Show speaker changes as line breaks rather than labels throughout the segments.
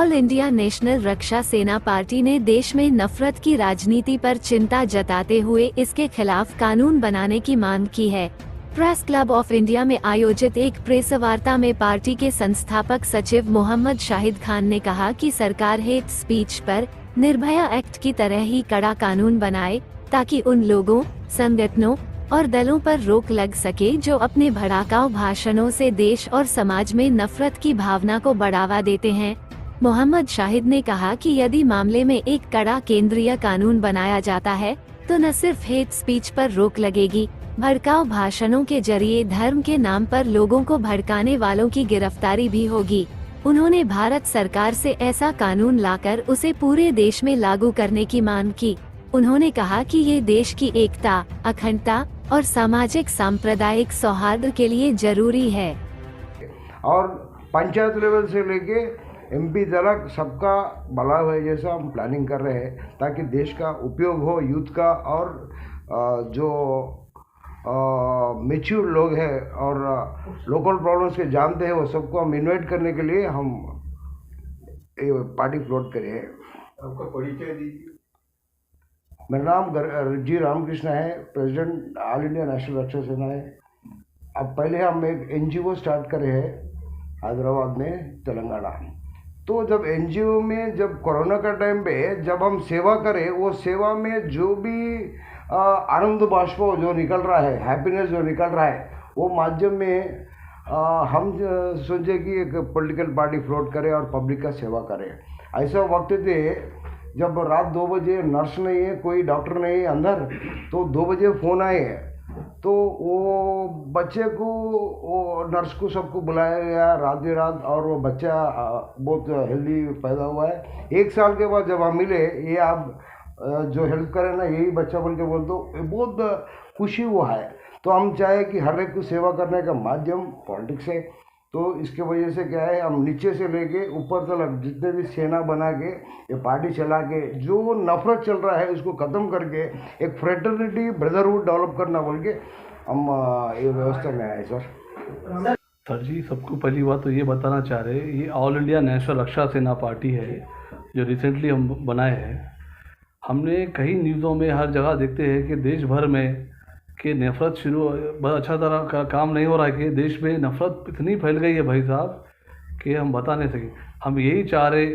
All India national रक्षा सेना party ने देश में नफरत की राजनीति पर चिंता जताते हुए इसके खिलाफ कानून बनाने की मांग की है। प्रेस क्लब ऑफ इंडिया में आयोजित एक प्रेस वार्ता में पार्टी के संस्थापक सचिव मोहम्मद शाहिद खान ने कहा कि सरकार हेट स्पीच पर निर्भया एक्ट की तरह ही कड़ा कानून बनाए ताकि उन लोगों, संगठनों और दलों पर रोक लग सके जो अपने भड़काऊ भाषणों से देश और समाज में नफरत की भावना को बढ़ावा देते हैं। मोहम्मद शाहिद ने कहा कि यदि मामले में एक कड़ा केंद्रीय कानून बनाया जाता है तो न सिर्फ हेट स्पीच पर रोक लगेगी, भड़काऊ भाषणों के जरिए धर्म के नाम पर लोगों को भड़काने वालों की गिरफ्तारी भी होगी। उन्होंने भारत सरकार से ऐसा कानून लाकर उसे पूरे देश में लागू करने की मांग की। उन्होंने कहा कि ये देश की एकता, अखंडता और सामाजिक सांप्रदायिक सौहार्द के लिए जरूरी है
और पंचायत लेवल से लेके एमपी तक सबका भला है जैसा हम प्लानिंग कर रहे हैं ताकि देश का उपयोग हो यूथ का और जो मैच्योर लोग हैं और लोकल प्रॉब्लम्स के जानते हैं वो सबको हम इन्वाइट करने के लिए हम पार्टी फ्लोट करे हैं।
आपका परिचय दीजिए।
मेरा नाम जी रामकृष्ण है, प्रेसिडेंट ऑल इंडिया नेशनल रक्षा सेना है। अब पहले हम एक एनजीओ स्टार्ट करे हैं हैदराबाद में, तेलंगाना। तो जब एनजीओ में जब कोरोना का टाइम पे जब हम सेवा करें, वो सेवा में जो भी आनंद बाष्प जो निकल रहा है, हैप्पीनेस जो निकल रहा है, वो माध्यम में हम सोचे कि एक पॉलिटिकल पार्टी फ्लोट करें और पब्लिक का सेवा करें। ऐसा वक्त थे जब रात 2 बजे नर्स नहीं है, कोई डॉक्टर नहीं है अंदर, तो 2 बजे फ़ोन आए, तो वो बच्चे को, वो नर्स को सबको बुलाया गया रात, और वो बच्चा बहुत हेल्दी पैदा हुआ है। 1 साल के बाद जब हम मिले, ये आप जो हेल्प करें ना यही बच्चा बोल के बोल दो, बहुत खुशी हुआ है। तो हम चाहे कि हर एक को सेवा करने का माध्यम पॉलिटिक्स है। तो इसके वजह से क्या है, हम नीचे से लेके ऊपर तक जितने भी सेना बना के ये पार्टी चला के जो नफरत चल रहा है उसको ख़त्म करके एक फ्रेटर्निटी ब्रदरहुड डेवलप करना बोल के हम ये व्यवस्था में आए।
सर जी, सबको पहली बात तो ये बताना चाह रहे हैं, ये ऑल इंडिया नेशनल रक्षा सेना पार्टी है जो रिसेंटली हम बनाए हैं। हमने कई न्यूज़ों में हर जगह देखते हैं कि देश भर में कि नफ़रत शुरू बहुत अच्छा तरह का काम नहीं हो रहा है कि देश में नफ़रत इतनी फैल गई है भाई साहब कि हम बता नहीं सके। हम यही चाह रहे,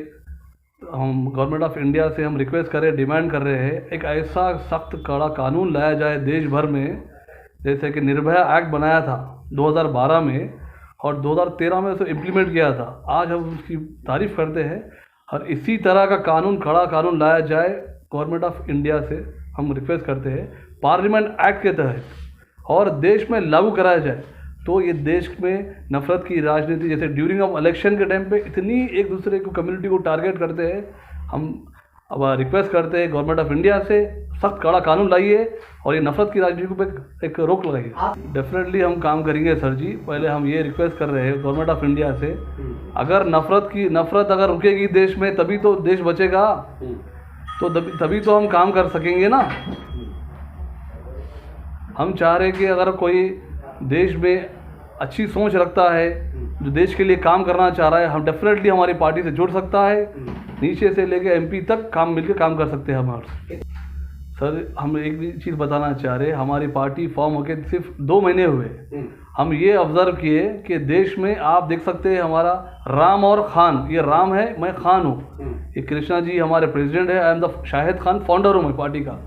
हम गवर्नमेंट ऑफ इंडिया से हम रिक्वेस्ट कर रहे हैं, डिमांड कर रहे हैं, एक ऐसा सख्त कड़ा कानून लाया जाए देश भर में, जैसे कि निर्भया एक्ट बनाया था 2012 में और 2013 में उसे इम्प्लीमेंट किया था। आज हम उसकी तारीफ़ करते हैं और इसी तरह का कानून, कड़ा कानून लाया जाए गवर्नमेंट ऑफ इंडिया से हम रिक्वेस्ट करते हैं पार्लियामेंट एक्ट के तहत और देश में लागू कराया जाए। तो ये देश में नफरत की राजनीति, जैसे ड्यूरिंग ऑफ इलेक्शन के टाइम पे इतनी एक दूसरे को कम्युनिटी को टारगेट करते हैं, हम अब रिक्वेस्ट करते हैं गवर्नमेंट ऑफ इंडिया से सख्त कड़ा कानून लाइए और ये नफरत की राजनीति पे एक रोक लगाइए। डेफिनेटली हम काम करेंगे सर जी। पहले हम ये रिक्वेस्ट कर रहे हैं गवर्नमेंट ऑफ इंडिया से, अगर नफरत अगर रुकेगी देश में तभी तो देश बचेगा, तो तभी तो हम काम कर सकेंगे ना। हम चाह रहे कि अगर कोई देश में अच्छी सोच रखता है, जो देश के लिए काम करना चाह रहा है, हम डेफिनेटली हमारी पार्टी से जुड़ सकता है। नीचे से लेके एमपी तक मिलकर काम कर सकते हैं हमारे। सर, हम एक भी चीज़ बताना चाह रहे हैं, हमारी पार्टी फॉर्म होके सिर्फ 2 महीने हुए, हम ये ऑब्ज़र्व किए कि देश में आप देख सकते हैं हमारा राम और खान, ये राम है, मैं खान हूँ, ये कृष्णा जी हमारे प्रेसिडेंट है, I am the Shahid Khan, founder हूँ मैं पार्टी का।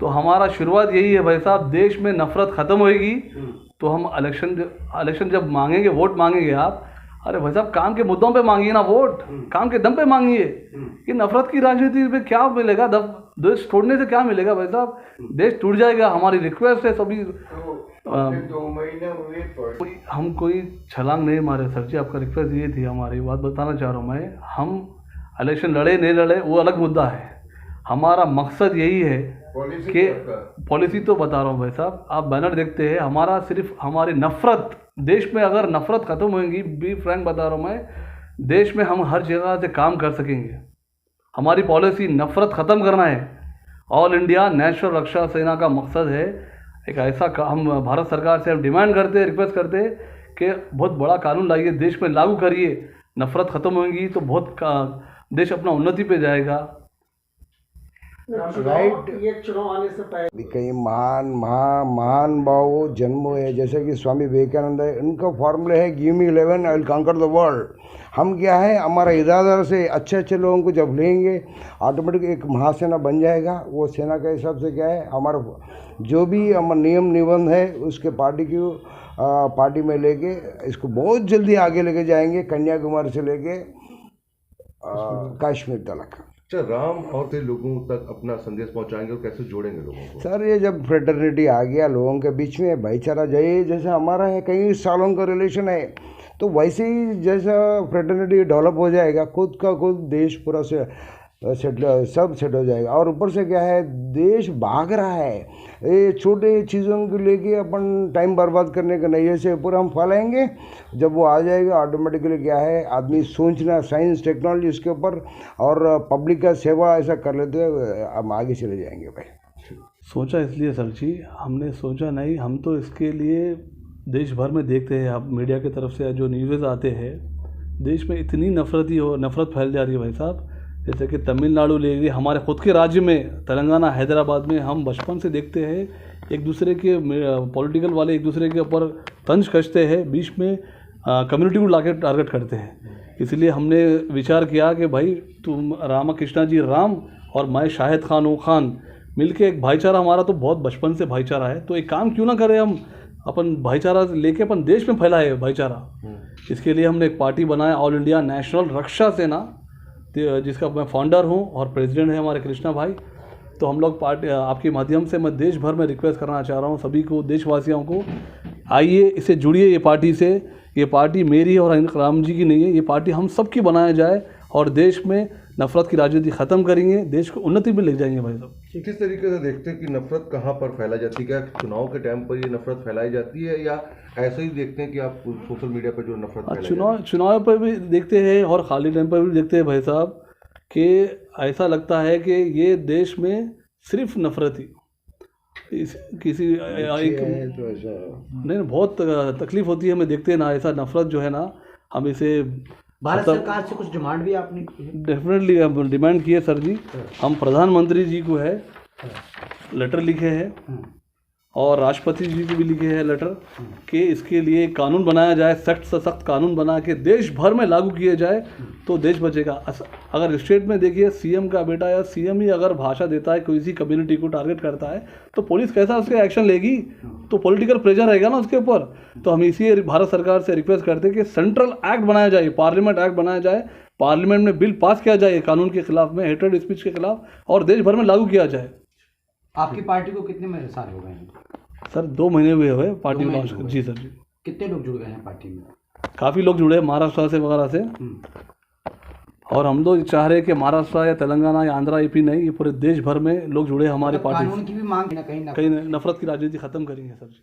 तो हमारा शुरुआत यही है भाई साहब, देश में नफरत ख़त्म होएगी तो हम इलेक्शन जब मांगेंगे, वोट मांगेंगे आप, अरे भाई साहब काम के मुद्दों पे मांगिए ना वोट, काम के दम पे मांगिए। कि नफरत की राजनीति में क्या मिलेगा, देश तोड़ने से क्या मिलेगा भाई साहब, देश टूट जाएगा। हमारी रिक्वेस्ट है सभी,
2 महीने हुए,
हम कोई छलांग नहीं मारे सर जी, आपका रिक्वेस्ट ये थी। हमारी बात बताना चाह रहा हूँ मैं, हम इलेक्शन लड़े नहीं लड़े वो अलग मुद्दा है, हमारा मकसद यही है कि पॉलिसी तो बता रहा हूँ भाई साहब, आप बैनर देखते हैं, हमारा सिर्फ हमारी नफरत, देश में अगर नफरत ख़त्म होगी, बी फ्रैंक बता रहा हूँ मैं, देश में हम हर जगह से काम कर सकेंगे। हमारी पॉलिसी नफरत ख़त्म करना है। ऑल इंडिया नेशनल रक्षा सेना का मकसद है एक ऐसा, हम भारत सरकार से हम डिमांड करते हैं, रिक्वेस्ट करते हैं कि बहुत बड़ा कानून लाइए, देश में लागू करिए नफ़रत ख़त्म होगी तो बहुत देश अपना उन्नति पे जाएगा।
राइट,
ये चुनाव आने से पहले
कई महान भाव जन्म हुए, जैसे कि स्वामी विवेकानंद है, उनका फॉर्मूला है give me 11 I will conquer the world. हम क्या है, हमारा इरादा से अच्छे लोगों को जब लेंगे ऑटोमेटिक एक महासेना बन जाएगा। वो सेना के हिसाब से क्या है, हमारा जो भी हमारा नियम निबंध है उसके पार्टी में लेके इसको बहुत जल्दी आगे लेके जाएंगे, कन्याकुमारी से लेके कश्मीर तक।
अच्छा, राम और से लोगों तक अपना संदेश पहुंचाएंगे और कैसे जोड़ेंगे लोगों को?
सर, ये जब फ्रेटर्निटी आ गया लोगों के बीच में, भाईचारा जाए, जैसे हमारा है कई सालों का रिलेशन है, तो वैसे ही जैसा फ्रेटर्निटी डेवलप हो जाएगा, खुद का खुद देश पूरा से सब सेट हो जाएगा। और ऊपर से क्या है, देश भाग रहा है, ये छोटे चीज़ों को लेके अपन टाइम बर्बाद करने का नहीं, ऐसे पूरा हम फैलाएंगे। जब वो आ जाएगा ऑटोमेटिकली क्या है, आदमी सोचना साइंस टेक्नोलॉजी इसके ऊपर और पब्लिक का सेवा ऐसा कर लेते हैं, हम आगे चले जाएंगे भाई।
सोचा इसलिए सर जी, हमने सोचा नहीं, हम तो इसके लिए देश भर में देखते हैं, अब मीडिया की तरफ से जो न्यूज़ आते हैं, देश में इतनी नफ़रत फैल जा रही है भाई साहब। जैसे कि तमिलनाडु ले लीजिए, हमारे ख़ुद के राज्य में तेलंगाना हैदराबाद में हम बचपन से देखते हैं एक दूसरे के पॉलिटिकल वाले एक दूसरे के ऊपर तंज कसते हैं, बीच में कम्युनिटी को लाके टारगेट करते हैं। इसलिए हमने विचार किया कि भाई तुम रामकृष्णा जी राम और मैं शाहिद खान मिलके एक भाईचारा, हमारा तो बहुत बचपन से भाईचारा है, तो एक काम क्यों ना करें हम, अपन भाईचारा लेके अपन देश में फैलाए भाईचारा। इसके लिए हमने एक पार्टी बनाया, ऑल इंडिया नेशनल रक्षा सेना, जिसका मैं फाउंडर हूं और प्रेसिडेंट है हमारे कृष्णा भाई। तो हम लोग पार्टी, आपके माध्यम से मैं देश भर में रिक्वेस्ट करना चाह रहा हूं सभी को, देशवासियों को, आइए इससे जुड़िए, ये पार्टी से। ये पार्टी मेरी और राम जी की नहीं है, ये पार्टी हम सब की बनाया जाए और देश में नफ़रत की राजनीति ख़त्म करेंगे, देश को उन्नति में ले जाएंगे भाई साहब।
किस तरीके से देखते हैं कि नफरत कहाँ पर फैलाई जाती है? क्या चुनाव के टाइम पर ये नफरत फैलाई जाती है, या ऐसे ही देखते हैं कि आप सोशल मीडिया पर जो नफरत
चुनाव पर भी देखते हैं और खाली टाइम पर भी देखते हैं भाई साहब, कि ऐसा लगता है कि ये देश में सिर्फ नफरत ही किसी नहीं, बहुत तकलीफ होती है हमें देखते हैं ना, ऐसा नफरत जो है ना, हम इसे
भारत सरकार से कुछ डिमांड भी आपने
डेफिनेटली हम डिमांड किए सर जी। हम प्रधानमंत्री जी को है लेटर लिखे हैं और राष्ट्रपति जी को भी लिखे हैं लेटर कि इसके लिए कानून बनाया जाए, सख्त से सख्त कानून बना के देश भर में लागू किए जाए तो देश बचेगा। अगर स्टेट में देखिए सीएम का बेटा या सीएम ही अगर भाषा देता है, किसी कम्युनिटी को टारगेट करता है, तो पुलिस कैसा उसके एक्शन लेगी? तो पॉलिटिकल प्रेशर रहेगा ना उसके ऊपर। तो हम इसी भारत सरकार से रिक्वेस्ट करते हैं कि सेंट्रल एक्ट बनाया जाए, पार्लियामेंट एक्ट बनाया जाए, पार्लियामेंट में बिल पास किया जाए कानून के खिलाफ में, हेटेड स्पीच के खिलाफ, और देश भर में लागू किया जाए।
आपकी पार्टी को कितने साल हो गए हैं?
सर 2 महीने हुए पार्टी में लॉन्च। जी सर जी।
कितने लोग जुड़ गए हैं पार्टी में?
काफ़ी लोग जुड़े हैं महाराष्ट्र से वगैरह से, और हम लोग चाह रहे हैं कि महाराष्ट्र या तेलंगाना या आंध्रा यूपी नहीं, ये पूरे देश भर में लोग जुड़े हमारे पार्टी।
कानून की भी मांग कहीं ना
कहीं नफरत की राजनीति खत्म करेंगे सर जी।